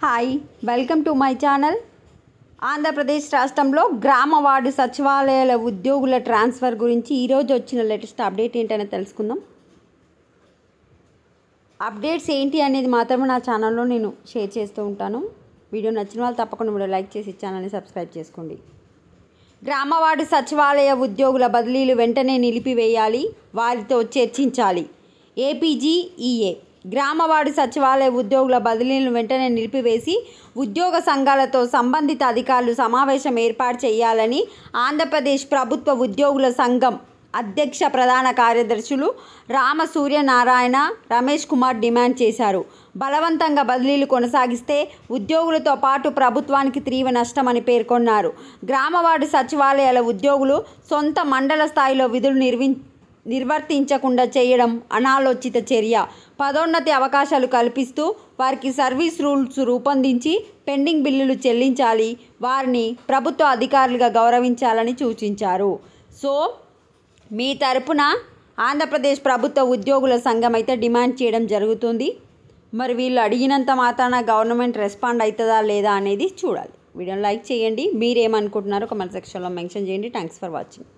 Hi welcome to my channel. Andhra Pradesh రాష్ట్రంలో గ్రామ ward సచివాలయాల ఉద్యోగుల ట్రాన్స్ఫర్ గురించి ఈరోజు వచ్చిన లేటెస్ట్ అప్డేట్ ఏంటనే తెలుసుకుందాం. అప్డేట్స్ ఏంటి అనేది మాత్రమే నా ఛానల్లో నేను షేర్ చేస్తూ ఉంటాను. వీడియో నచ్చిన వాళ్ళు తప్పకుండా వీడియో లైక్ చేసి ఛానల్ని సబ్స్క్రైబ్ చేసుకోండి. గ్రామ వార్డు సచివాలయ ఉద్యోగుల బదిలీలు వెంటనే నిలిపివేయాలి, వారితో చర్చించాలి. ఏపీజీఈఏ గ్రామ వార్డు సచివాలయ ఉద్యోగుల బదిలీలను వెంటనే నిలిపివేసి ఉద్యోగ సంఘాలతో సంబంధిత అధికారులు సమావేశం ఏర్పాటు చేయాలని ఆంధ్రప్రదేశ్ ప్రభుత్వ ఉద్యోగుల సంఘం అధ్యక్ష ప్రధాన కార్యదర్శులు రామ సూర్యనారాయణ, రమేష్ కుమార్ డిమాండ్ చేశారు. బలవంతంగా బదిలీలు కొనసాగిస్తే ఉద్యోగులతో పాటు ప్రభుత్వానికి తీవ్ర నష్టమని పేర్కొన్నారు. గ్రామ వార్డు సచివాలయాల ఉద్యోగులు సొంత మండల స్థాయిలో విధులు నిర్వర్తించకుండా చేయడం అనాలోచిత చర్య. పదోన్నతి అవకాశాలు కల్పిస్తూ వారికి సర్వీస్ రూల్స్ రూపొందించి పెండింగ్ బిల్లులు చెల్లించాలి, వారిని ప్రభుత్వ అధికారులుగా గౌరవించాలని సూచించారు. సో మీ తరపున ఆంధ్రప్రదేశ్ ప్రభుత్వ ఉద్యోగుల సంఘం అయితే డిమాండ్ చేయడం జరుగుతుంది. మరి వీళ్ళు అడిగినంత మాత్రాన గవర్నమెంట్ రెస్పాండ్ అవుతుందా లేదా అనేది చూడాలి. వీడియోని లైక్ చేయండి. మీరేమనుకుంటున్నారో కామెంట్ సెక్షన్లో మెన్షన్ చేయండి. Thanks for watching.